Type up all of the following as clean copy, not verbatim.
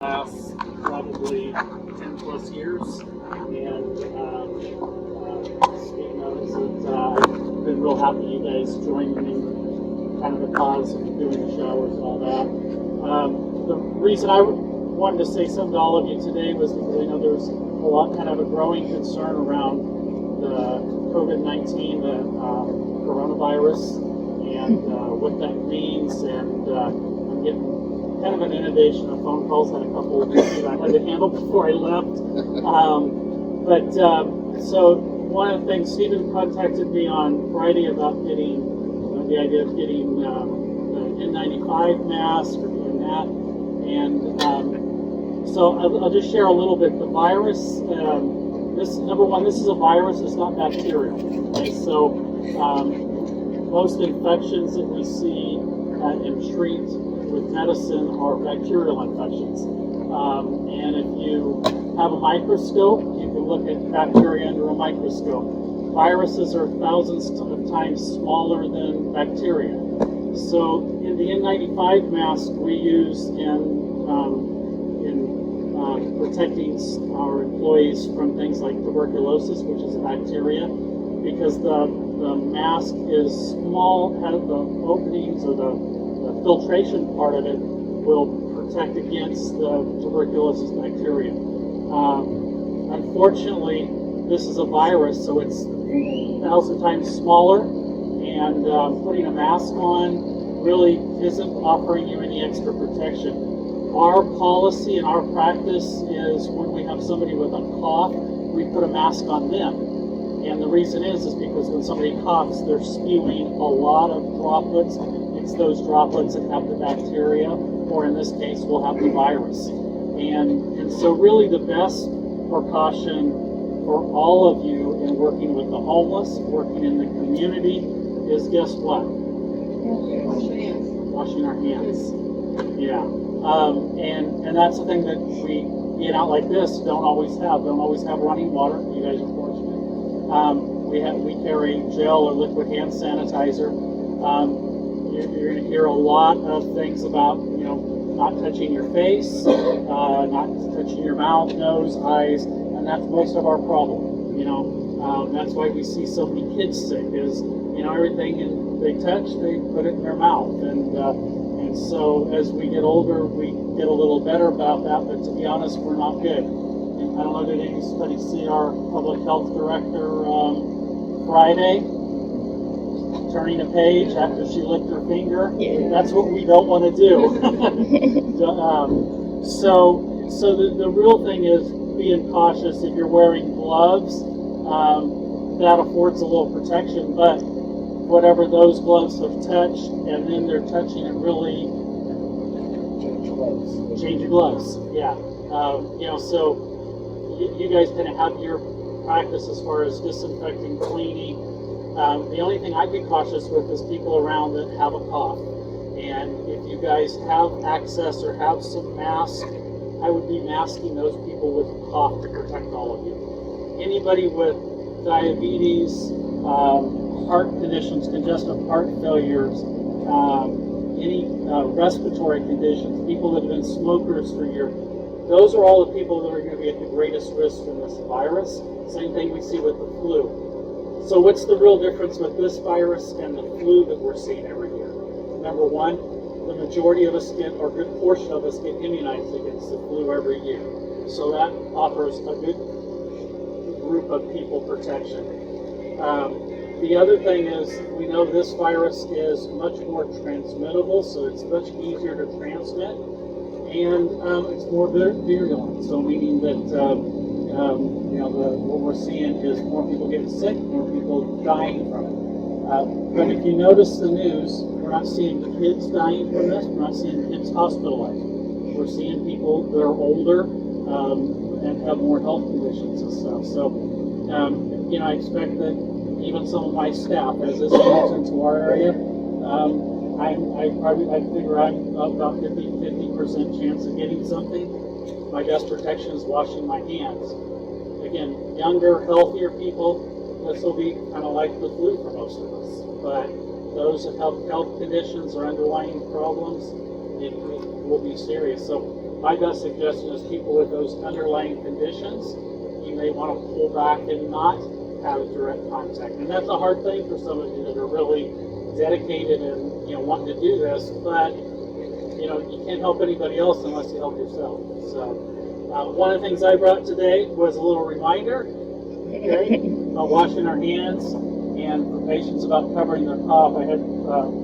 last probably 10 plus years, and Steve knows that I've been real happy you guys joined me in kind of the cause of doing the showers and all that. The reason I wanted to say something to all of you today was because I know there's a lot, kind of a growing concern around the COVID-19, the coronavirus, and what that means, and I'm getting kind of an inundation of phone calls. Had a couple that I had to handle before I left. So one of the things, Stephen contacted me on Friday about getting the idea of getting the N95 mask or doing that, and so I'll just share a little bit. The virus, this number one, this is a virus. It's not bacterial. Okay? So most infections that we see and treat with medicine are bacterial infections. And if you have a microscope, you can look at bacteria under a microscope. Viruses are thousands of times smaller than bacteria. So in the N95 mask we use in protecting our employees from things like tuberculosis, which is a bacteria, because the mask is small, has the openings or the filtration part of it will protect against the tuberculosis bacteria. Unfortunately, this is a virus, so it's 1,000 times smaller, and putting a mask on really isn't offering you any extra protection. Our policy and our practice is when we have somebody with a cough, we put a mask on them. And the reason is because when somebody coughs, they're spewing a lot of droplets. It's those droplets that have the bacteria, or in this case, will have the virus. And so really the best precaution for all of you in working with the homeless, working in the community, is guess what? Washing our hands. Yeah. And that's the thing that we, being out like this, don't always have running water. You guys are fortunate. We carry gel or liquid hand sanitizer. You're going to hear a lot of things about, not touching your face, not touching your mouth, nose, eyes, and that's most of our problem. That's why we see so many kids sick. Is everything they touch, they put it in their mouth, and so as we get older, we get a little better about that. But to be honest, we're not good. And I don't know, did anybody see our public health director Friday? Turning a page after she licked her finger. Yeah. That's what we don't want to do. So the real thing is being cautious. If you're wearing gloves, that affords a little protection, but whatever those gloves have touched, and then they're touching it really, change your gloves. Yeah. So you guys kind of have your practice as far as disinfecting, cleaning. The only thing I'd be cautious with is people around that have a cough. And if you guys have access or have some masks, I would be masking those people with a cough to protect all of you. Anybody with diabetes, heart conditions, congestive heart failures, any respiratory conditions, people that have been smokers for years, those are all the people that are going to be at the greatest risk from this virus. Same thing we see with the flu. So what's the real difference with this virus and the flu that we're seeing every year? Number one, the majority of us get, or a good portion of us get immunized against the flu every year. So that offers a good group of people protection. The other thing is, we know this virus is much more transmittable, so it's much easier to transmit, and it's more virulent. So meaning that what we're seeing is more people getting sick, more people dying from it. But if you notice the news, we're not seeing the kids dying from this. We're not seeing kids hospitalized. We're seeing people that are older and have more health conditions and stuff. So, I expect that even some of my staff, as this moves into our area, I figure I'm about 50% chance of getting something. My best protection is washing my hands. Again, younger, healthier people, this will be kind of like the flu for most of us. But those that have health conditions or underlying problems, it will be serious. So my best suggestion is people with those underlying conditions, you may want to pull back and not have direct contact. And that's a hard thing for some of you that are really dedicated and wanting to do this, but you can't help anybody else unless you help yourself. So one of the things I brought today was a little reminder, okay, about washing our hands and for patients about covering their cough. I had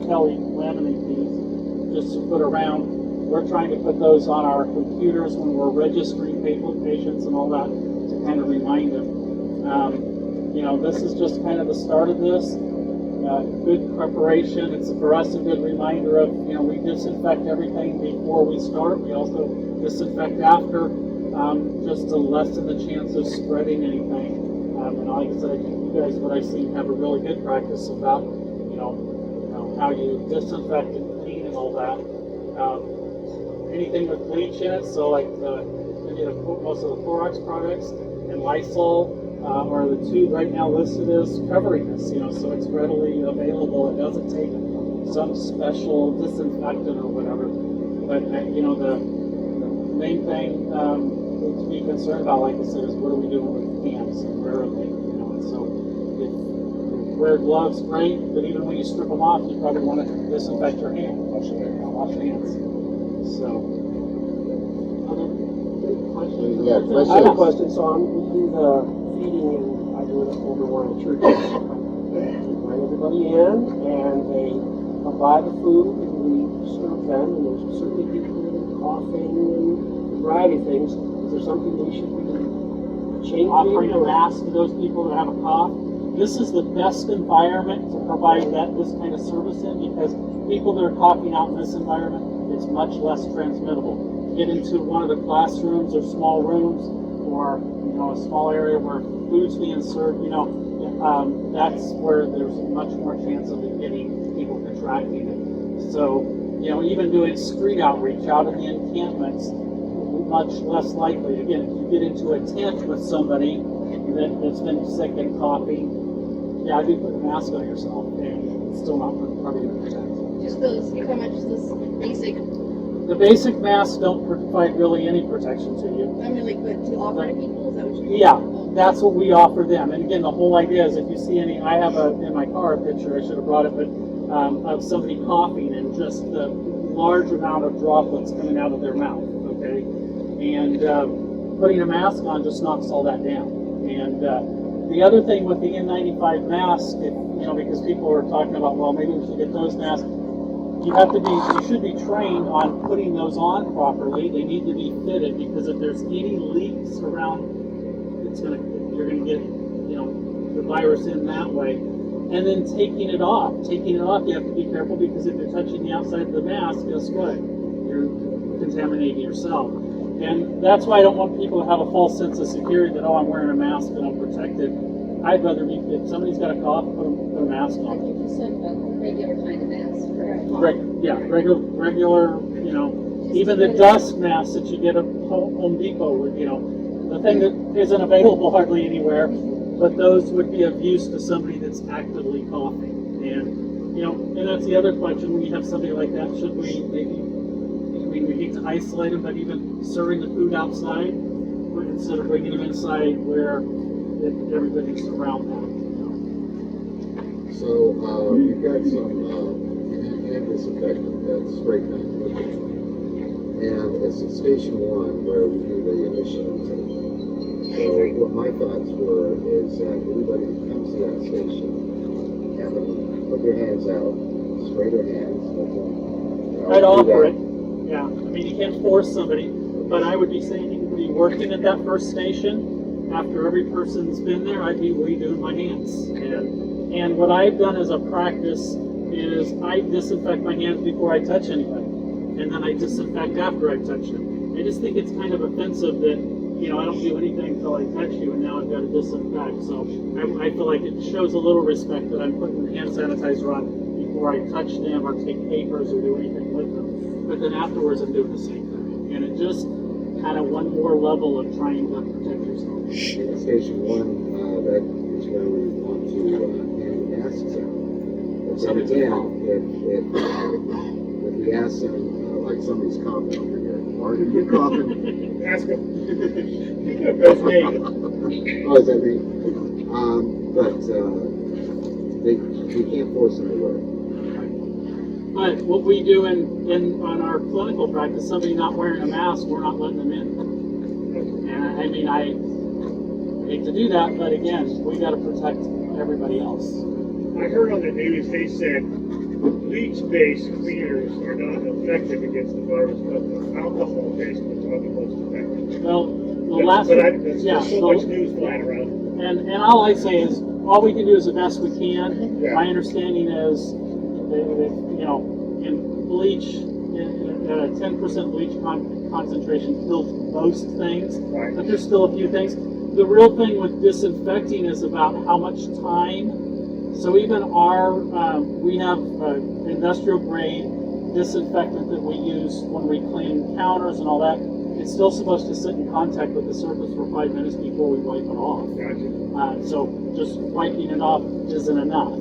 Kelly laminate these just to put around. We're trying to put those on our computers when we're registering patients and all that to kind of remind them. This is just kind of the start of this. Good preparation. It's for us a good reminder of, we disinfect everything before we start. We also disinfect after, just to lessen the chance of spreading anything. And like I said, you guys, what I've seen, have a really good practice about, how you disinfect and clean and all that. Anything with bleach in it, so like most of the Clorox products and Lysol are the two right now listed as covering this, so it's readily available. It doesn't take some special disinfectant or whatever. But the main thing to be concerned about, like I said, is what are we doing with hands and where are they? So if you wear gloves, great, but even when you strip them off, you probably want to disinfect your hand, wash your hands. So, other questions? Yeah, I have a question. So we do the feeding, and I do it over one of the churches. We bring everybody in, and they come buy the food, and we serve them. And there's certainly people coughing and a variety of things. Is there something we should be changing? Offering a mask to those people that have a cough. This is the best environment to provide this kind of service in, because people that are coughing out in this environment, it's much less transmittable. Get into one of the classrooms or small rooms, or a small area where food's being served. That's where there's a much more chance of it getting people contracting it. So even doing street outreach out in the encampments, much less likely. Again, if you get into a tent with somebody that's been sick and coughing, I'd be putting a mask on yourself, and it's still not probably going to protect. Just those, you're talking about just this basic. The basic masks don't provide really any protection to you. I mean, like, but to offer to people, is that what you're Yeah, that's what we offer them. And again, the whole idea is if you see any, I have in my car a picture, I should have brought it, but of somebody coughing and just the large amount of droplets coming out of their mouth, okay? And putting a mask on just knocks all that down. And the other thing with the N95 mask, because people are talking about, well, maybe we should get those masks. You should be trained on putting those on properly. They need to be fitted, because if there's any leaks around, you're gonna get, the virus in that way. And then taking it off, you have to be careful, because if you're touching the outside of the mask, guess what? You're contaminating yourself. And that's why I don't want people to have a false sense of security that, I'm wearing a mask and I'm protected. I'd rather if somebody's got a cough, put a mask on. I think you said a regular kind of mask for regular, even the dust masks that you get at Home Depot with, the thing that isn't available hardly anywhere, but those would be of use to somebody that's actively coughing. And, and that's the other question, when you have somebody like that, should we maybe, we hate to isolate them, but even serving the food outside, instead of bringing them inside where everybody's around them. So you've got some hand disinfectant that's spray tan, and it's at station 1 where we do the initial intake. So what my thoughts were is that everybody that comes to that station, have them put their hands out, spray their hands. I'd offer it. Yeah, you can't force somebody, but I would be saying you could be working at that first station. After every person's been there, I'd be redoing my hands. And what I've done as a practice is I disinfect my hands before I touch anybody, and then I disinfect after I touch them. I just think it's kind of offensive that I don't do anything until I touch you, and now I've got to disinfect. So I feel like it shows a little respect that I'm putting hand sanitizer on before I touch them or take papers or do anything with them. But then afterwards, I'm doing the same thing, and it just kind of one more level of trying to protect yourself. In station 1, that is where we want to hand the masks out. But then again, if we ask them, like somebody's coughing over here, Or you coughing. Ask him. That's me. Oh, is that me? But they can't force them to wear it. But what we do on our clinical practice, somebody not wearing a mask, we're not letting them in. And I mean, I hate to do that, but again, we got to protect everybody else. I heard on the news they said bleach-based cleaners are not effective against the virus, but alcohol-based ones are the most effective. Well, There's so much news flying around. And all I say is, all we can do is the best we can. Yeah. My understanding is, in bleach, a 10% bleach concentration kills most things, Right. but there's still a few things. The real thing with disinfecting is about how much time. So even we have industrial grade disinfectant that we use when we clean counters and all that. It's still supposed to sit in contact with the surface for 5 minutes before we wipe it off. Gotcha. So just wiping it off isn't enough,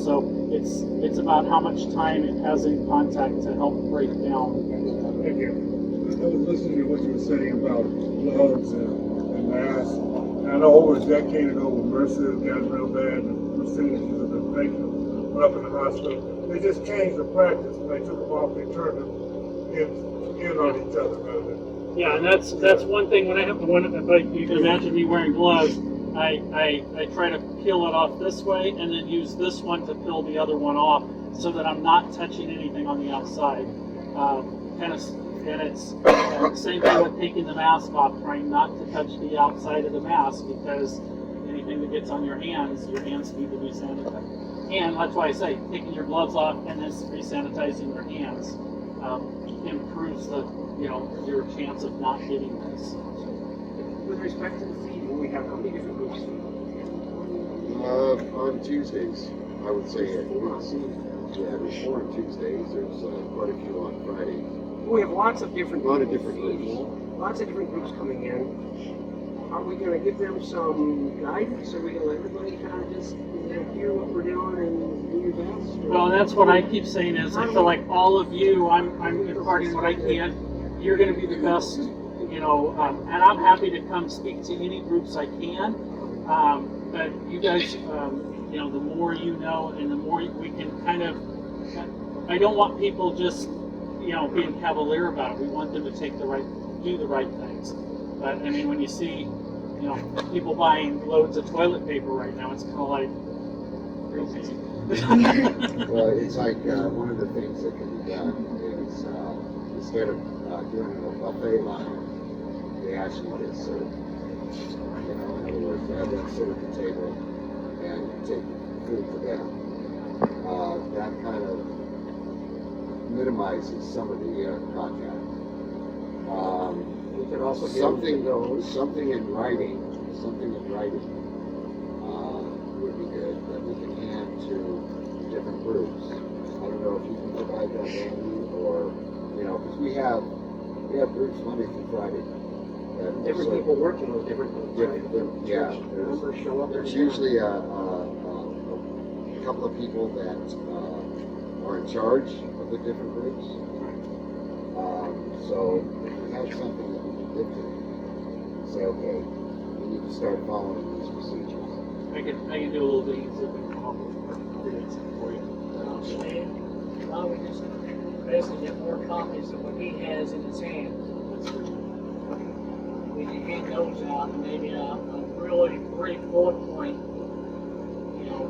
So it's about how much time it has in contact to help break down. Thank you. I was listening to what you were saying about gloves and masks. I know over a decade ago when Mercer got real bad, the percentages of infection went up in the hospital. They just changed the practice. When they took them off, they turned them in on each other rather than. Yeah, and that's one thing. When if you can imagine me wearing gloves, I try to peel it off this way and then use this one to peel the other one off, so that I'm not touching anything on the outside. And it's same thing with taking the mask off, trying not to touch the outside of the mask, because anything that gets on your hands need to be sanitized. And that's why I say taking your gloves off and then re-sanitizing your hands improves your chance of not getting this. With respect to the feeding, we have how many different groups feeding? On Tuesdays, I would say at least. Yeah, there's 4 on Tuesdays. There's quite a few on Fridays. We have lots of different Groups. Lots of different groups coming in. Are we going to give them some guidance? Are we going to let everybody kind of just hear what we're doing and do your best? Well, that's what I keep saying is I feel like all of you, I'm imparting what I can. You're going to be the best, and I'm happy to come speak to any groups I can. But you guys, the more you know, and the more we can kind of. I don't want people just, being cavalier about it. We want them to do the right things. But I mean, when you see, people buying loads of toilet paper right now, it's kind of like crazy. Well, it's like one of the things that can be done is instead of doing a buffet line, they ask you to serve. In other words, have them sit at the table and take food for them. That kind of minimizes some of the contact. We could also give Something in writing would be good that we can hand to different groups. I don't know if you can provide that, Andy, or because we have groups Monday through Friday. different people working with different groups. Yeah, Members show up. there's usually a couple of people that are in charge of the different groups. So if we have something that we can dictate, say, okay, we need to start following these procedures. I can do a little bit easier than come up with it for you. Well, we just basically get more copies of what he has in his hand. We can hand those out and maybe a really brief bullet point,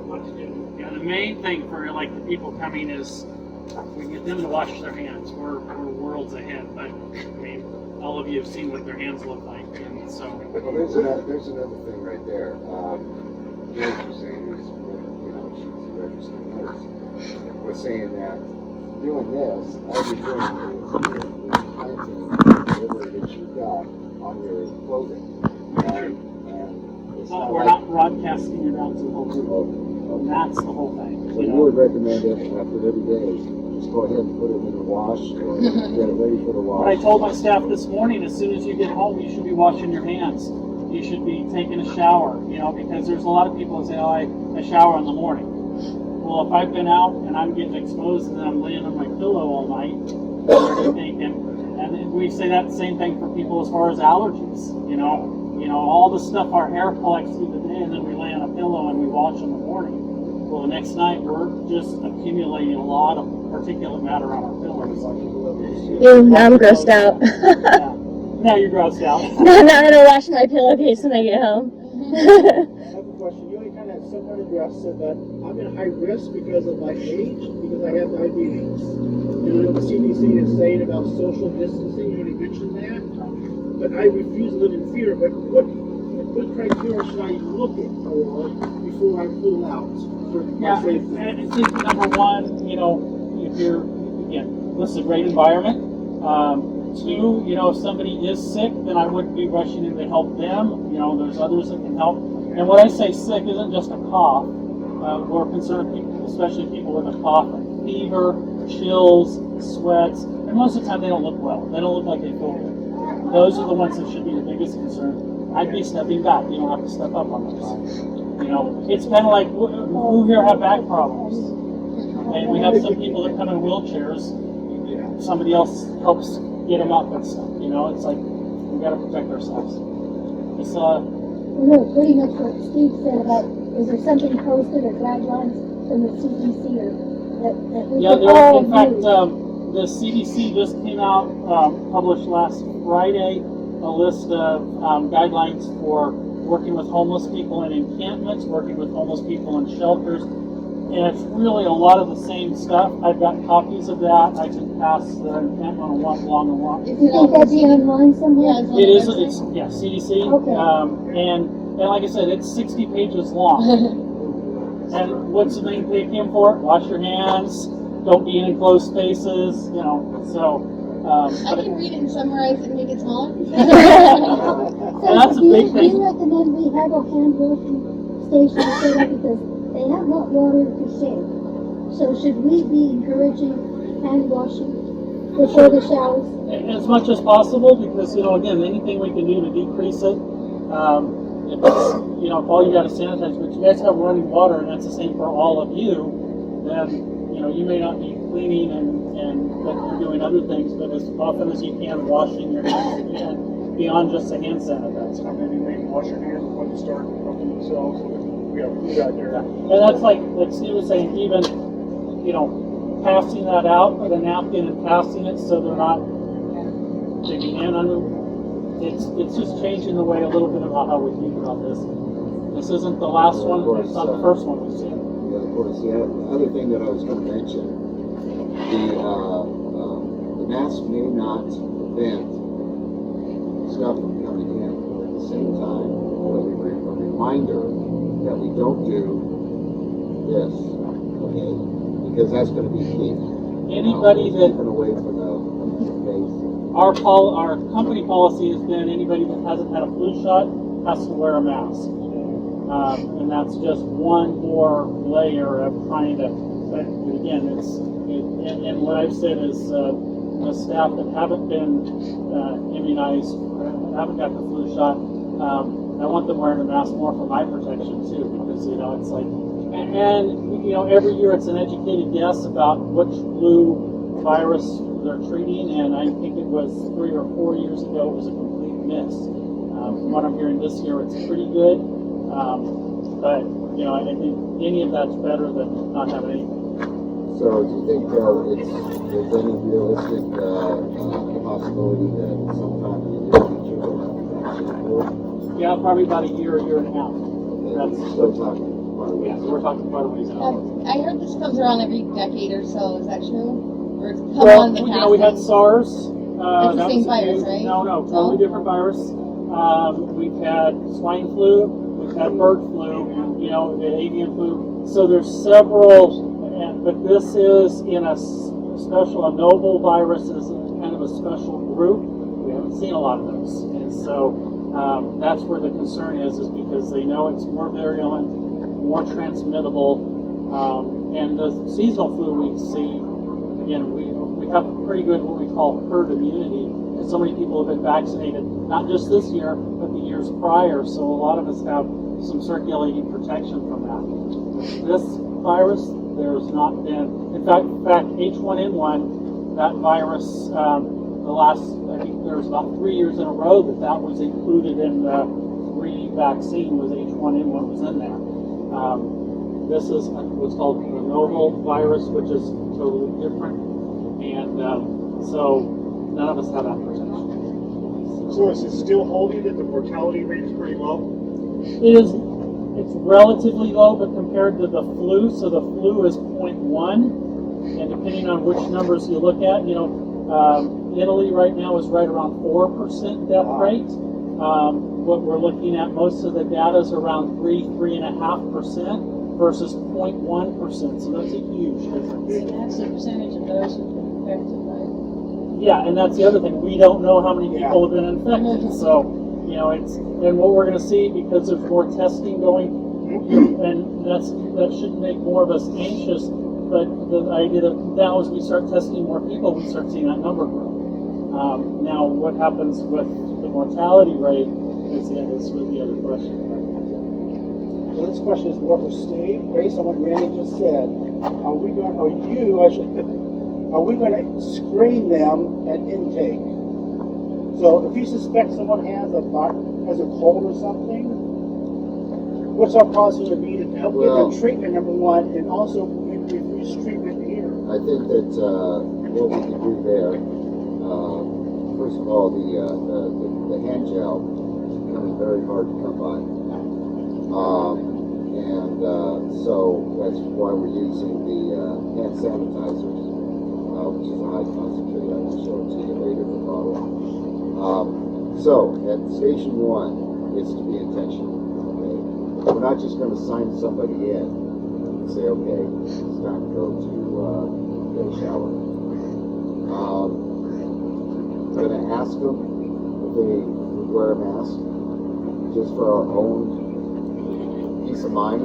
what to do. Yeah, the main thing for like the people coming is we get them to wash their hands. We're worlds ahead, but I mean, all of you have seen what their hands look like, and so. Well, there's another thing right there. George was saying is, she's a registered nurse. Was saying that doing this, all you're doing is planting whatever it is you've got on your clothing, and it's We're not broadcasting it out to the whole group. And that's the whole thing. So you would recommend it after every day, just go ahead and put it in the wash or get it ready for the wash. But I told my staff this morning, as soon as you get home, you should be washing your hands. You should be taking a shower, because there's a lot of people that say, I shower in the morning. Well, if I've been out and I'm getting exposed and then I'm laying on my pillow all night, and we say that same thing for people as far as allergies. You know, all the stuff our hair collects through the day, and then we lay on a pillow and we wash in the morning. Well, the next night we're just accumulating a lot of particulate matter on our pillows. Ew, now I'm grossed out. Yeah. Now you're grossed out. Now I'm gonna wash my pillowcase when I get home. I have a question. You already kind of somewhat addressed it, but I'm in high risk because of my age, because I have diabetes. You know, the CDC is saying about social distancing, you already mentioned that. But I refuse to live in fear. But what criteria should I look at for before I pull out for my Yeah, safety? and I think number one, you know, if you're, again, this is a great environment. Two, you know, if somebody is sick, then I wouldn't be rushing in to help them. You know, there's others that can help. And when I say sick, isn't just a cough. We're concerned, people, especially people with a cough, and fever, chills, sweats, and most of the time they don't look well. They don't look like they feel good. Those are the ones that should be the biggest concern. I'd be stepping back. You don't have to step up on those. You know, it's kind of like, who here have back problems? And we have some people that come in wheelchairs. Somebody else helps get them up and stuff. You know, it's like we got to protect ourselves. It's No, pretty much what Steve said about, is there something posted or guidelines from the CDC or that we yeah. can There, all in fact, use? the CDC just came out, published last Friday, a list of guidelines for working with homeless people in encampments, working with homeless people in shelters. And it's really a lot of the same stuff. I've got copies of that. I can pass the encampment along and along. Do you think that'd be online somewhere? It is. It's CDC. Okay. And like I said, it's 60 pages long. And what's the main thing for? Wash your hands. Don't be in enclosed spaces. You know. So. I can read it and summarize it and make it smaller. And that's a big Do thing. you recommend we have a hand washing station set up because they have hot water to share? So should we be encouraging hand washing before the showers? As much as possible, because, you know, again, anything we can do to decrease it. If it's, you know, if all you got is sanitize, but you guys have running water, and that's the same for all of you, then, you know, you may not be cleaning and but you're doing other things, but as often as you can, washing your hands again, beyond just a hand sanitizer. And then you may wash your hands before you start cooking themselves. We have food out there. And that's like Steve was saying, even, you know, passing that out with a napkin and passing it so they're not digging in under. It's just changing the way a little bit about how we think about this. This isn't the last one. It's not the first one we've seen. Yeah, of course. The other thing that I was going to mention, the mask may not prevent stuff from coming in, but at the same time, a reminder that we don't do this, okay? Because that's going to be key. Anybody that Keeping away from the face. our company policy has been anybody that hasn't had a flu shot has to wear a mask, and that's just one more layer of trying to. But again, and what I've said is the staff that haven't been immunized, haven't got the flu shot. I want them wearing a mask more for my protection too, because, you know, it's like, and you know, every year it's an educated guess about which flu virus they're treating, and I think it was 3 or 4 years ago it was a complete miss. From what I'm hearing this year, it's pretty good, but you know, I think any of that's better than not having anything. So do you think there's any realistic possibility that sometime in the future we'll have a vaccine for it? Yeah, probably about a year and a half. That's Still talking quite a yeah, ways. we're talking quite a ways out. I heard this comes around every decade or so. Is that true? Or it's come Well, on the you past? know, we had SARS. That's the that same was a virus, new- right? No, totally different virus. We've had swine flu, we've had bird flu, you know, the avian flu. So there's several, but this is in a a novel virus is kind of a special group. We haven't seen a lot of those, and so that's where the concern is because they know it's more virulent, more transmittable, and the seasonal flu we see. Again, we have pretty good what we call herd immunity, and so many people have been vaccinated, not just this year, but the years prior. So a lot of us have some circulating protection from that. This virus, there's not been. In fact, H1N1, that virus the last, I think there was about 3 years in a row that was included in the re-vaccine, was H1N1 was in there. This is what's called the novel virus, which is totally different, and so none of us have that protection. So is it still holding that the mortality rate is pretty low? It is. It's relatively low, but compared to the flu, so the flu is 0.1, and depending on which numbers you look at, Italy right now is right around 4% death rate. What we're looking at, most of the data is around 3.5% versus 0.1%, so that's a huge difference. That's the percentage of those who've been infected, right? Yeah, and that's the other thing. We don't know how many people have been infected, so and what we're going to see, because there's more testing going, and that should make more of us anxious. But the idea that now as we start testing more people, we start seeing that number grow. Now, what happens with the mortality rate is with the other question. So this question is more for Steve, based on what Randy just said. Are we going to screen them at intake? So if you suspect someone has a cold or something, what's our policy going to be to help get them treatment, number one, and also refuse treatment here? I think that what we can do there, first of all, the hand gel is becoming very hard to come by. So that's why we're using the hand sanitizers, which is a high concentrate. I will show it to you later in the bottle. So at station 1, it's to be intentional. Okay? We're not just going to sign somebody in and say, okay, it's time to go to get a shower. We're going to ask them if they would wear a mask, just for our own peace of mind.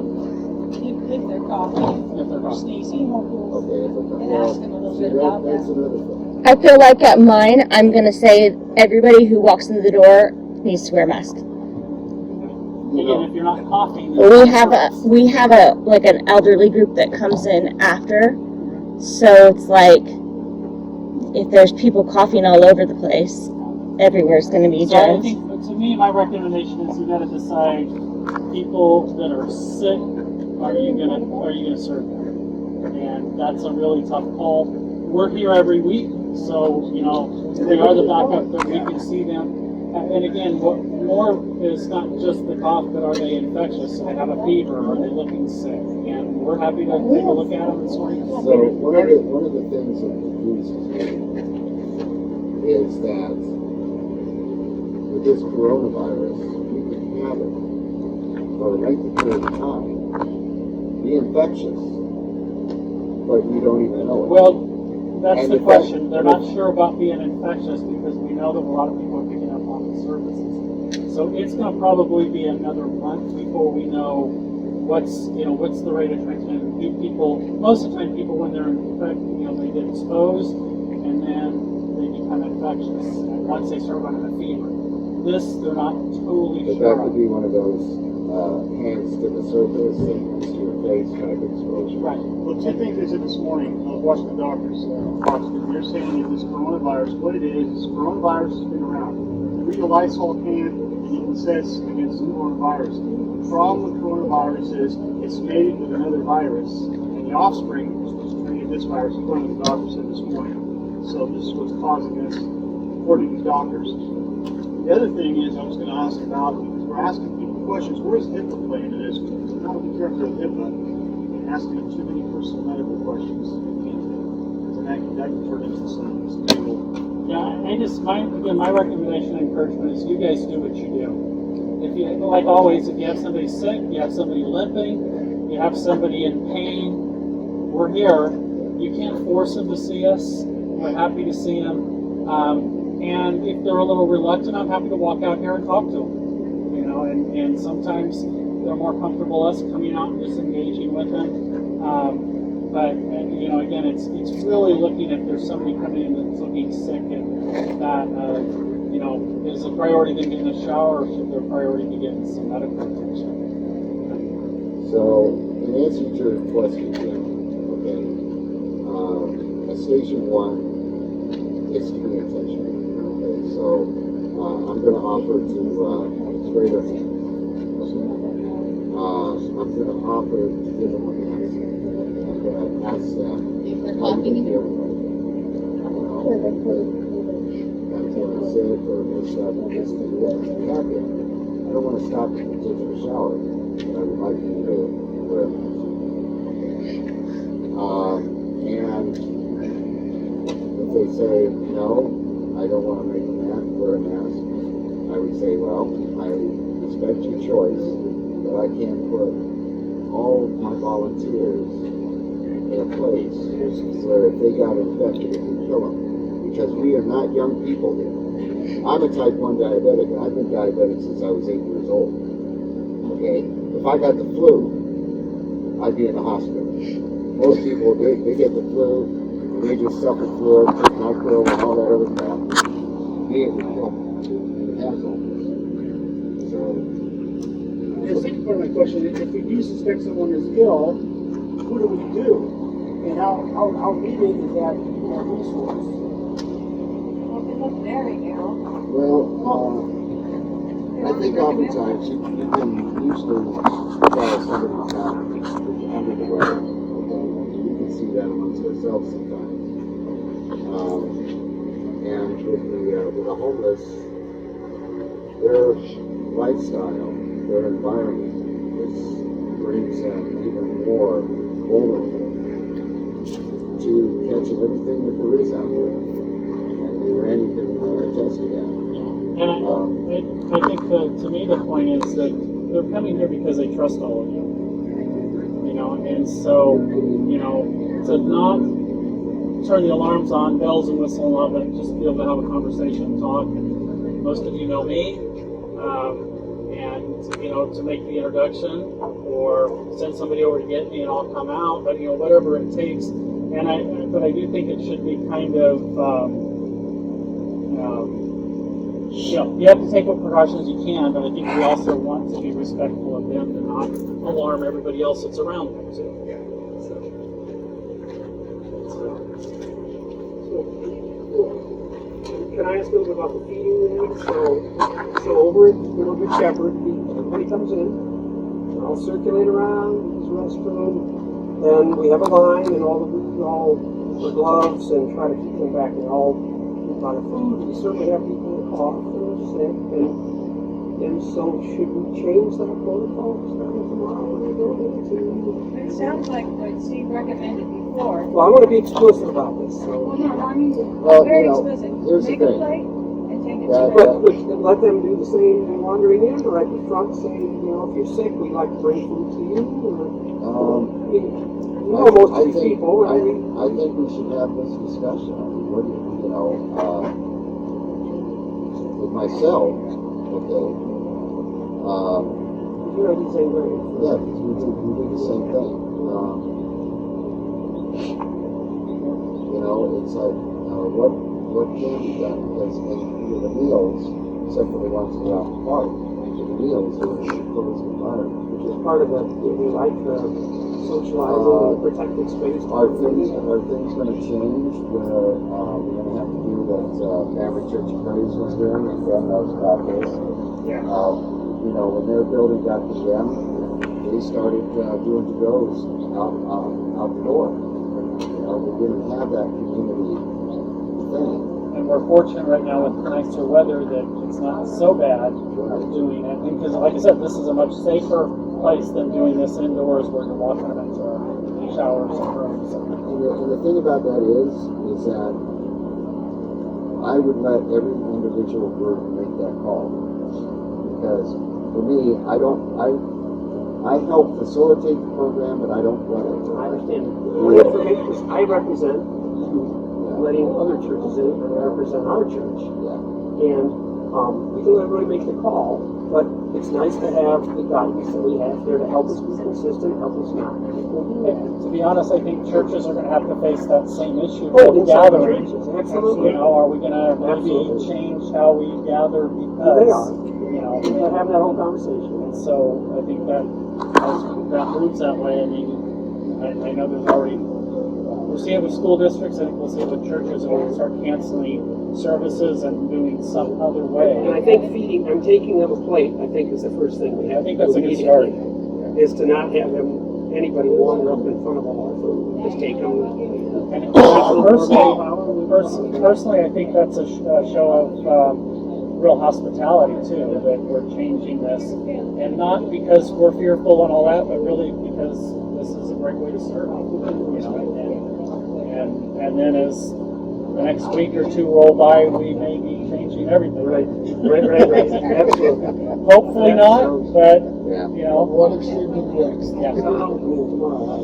If they're coughing, if they're sneezing, Okay, and ask them a little bit about that's that. another thing. I feel like at mine, I'm gonna say everybody who walks in the door needs to wear a mask. Again, if you're not coughing, We have like an elderly group that comes in after, so it's like if there's people coughing all over the place, everywhere's gonna be So I germs. think, to me, my recommendation is you got to decide people that are sick. Are you gonna serve them? And that's a really tough call. We're here every week, so we are the backup that we can see them. And again, what more is not just the cough, but are they infectious? Do they have a fever? Are they looking sick? And we're happy to take a look at them and screen them. So one of the things that confuses me is that with this coronavirus, we can have it for a lengthy period of time, be infectious, but we don't even know it. Well, that's the question. They're not sure about being infectious because we know that a lot of people are picking up on the surfaces. So it's going to probably be another month before we know what's the rate of transmission. Most of the time, people when they're infected, they get exposed and then they become infectious. And once they start running a fever, they're not totally But sure. that could be one of those hands to the surface and to your face kind of exposure. Right. Well, two things I said this morning, I was watching the doctors, and they're saying that this coronavirus, what it is coronavirus has been around. You read a Lysol can, and it says against the coronavirus. The problem with coronavirus is it's mated with another virus, and the offspring was treated this virus, according to the doctor said this morning. So this is what's causing this, according to doctors. The other thing is I was going to ask about, because we're asking people questions, where does HIPAA play into this? We're not be careful with HIPAA and asking too many personal medical questions. And that can turn into some legal. Yeah, my recommendation and encouragement is you guys do what you do. If you, like always, if you have somebody sick, you have somebody limping, you have somebody in pain, we're here. You can't force them to see us. We're happy to see them. And if they're a little reluctant, I'm happy to walk out here and talk to them. And sometimes they're more comfortable us coming out and just engaging with them. But again, it's really looking if there's somebody coming in that's looking sick and that is a priority to getting a shower, or should their priority be getting some medical attention? So in answer to your question, Jim, okay, at station 1, it's communication. Okay, so I'm going to offer to spray their hands. I'm going to offer to give them a mask. I'm going to ask them If they're how coughing you in feel. Yeah, they put it. That's what I said, or just just to do that happen. I don't want to stop you from taking a shower, but I would like you to wear a mask. And if they say, no, I don't want to make a mask, wear a mask, I would say, well, I respect your choice, but I can't put all of my volunteers in a place where if they got infected, it could kill them. Because we are not young people here. I'm a type 1 diabetic, and I've been diabetic since I was 8 years old. Okay? If I got the flu, I'd be in the hospital. Most people, they get the flu, and they just suffer through it, take NyQuil and all that other crap. Me, it would kill me. It has all this. So, The second part of my question is, if we do suspect someone is ill, what do we do? And how needed is that resource? well, I think oftentimes you can usually tell somebody's not under the weather. Okay? You can see that amongst ourselves sometimes. And with the homeless, their lifestyle, their environment brings them even more vulnerable to catching everything that there is out there. And Randy can attest to that. And I think that, to me, the point is that they're coming here because they trust all of you. You know, and so, you know, to not turn the alarms on, bells and whistle and all that, just be able to have a conversation and talk. And most of you know me, and, you know, to make the introduction or send somebody over to get me and I'll come out, but, you know, whatever it takes. But I do think it should be kind of, you know, you have to take what precautions you can, but I think we also want to be respectful of them and not alarm everybody else that's around them too. Can I ask a little bit about the feeding then? So over at Good Shepherd, everybody comes in, I'll circulate around, use the restroom, then we have a line and all the gloves and try to keep them back in all by the food. We certainly have people who cough and are sick, and so should we change that protocol starting tomorrow when we go into? It sounds like what Steve recommended before. Well, I want to be explicit about this. So. Well, no, I mean, Well, very you know, explicit. here's the Make a thing. plate and take it That- to But let them do the same wandering in, or at the front saying, you know, if you're sick, we'd like to bring food to you. Or, you know, most of these people. I think we should have this discussion. I mean, what do you know, with myself, okay, you know, the same way. yeah, we do the same thing. You know, it's like, what can be done? Because with the meals, except for the ones that are out in the park, the meals are in a closed environment. Which is part of the, we like the socializing, protected space. Are things going to change where we're going to have to do what Family Church of Praise was doing, and Ben knows about this? Yeah. You know, when their building got condemned, they started doing to-goes out the door. You know, we didn't have that community thing. And we're fortunate right now with nicer weather that it's not so bad doing it. Because, like I said, this is a much safer place than doing this indoors where you're walking into showers and rooms. And the thing about that is that I would let every individual group make that call. Because for me, I help facilitate the program, but I don't run it. I understand. Because I represent you, letting other churches in, and I represent our church. Yeah. And we can let everybody make the call, but it's nice to have the guidance that we have here to help us be consistent, help us not. And to be honest, I think churches are going to have to face that same issue Oh, with inside the gathering. churches, absolutely. You know, are we going to maybe Absolutely. change how we gather because, They are. you know, We can have that whole conversation. and so I think that moves that way. I mean, I know there's already we'll see it with school districts, I think we'll see it with churches, and we'll start canceling services and doing some other And way. I think feeding, I'm taking them a plate, I think is the first thing we have. I think to do that's a good start. immediately, is to not have them, anybody wander up in front of all our food, just take them. And personally, I think that's a show of real hospitality too, that we're changing this, and not because we're fearful and all that, but really because this is a great way to serve, you know. And then as the next week or two roll by, we may be changing everything. Right. Absolutely. Hopefully not, but Yeah. you know. One extreme to the next. Yeah. Somehow, I mean, tomorrow,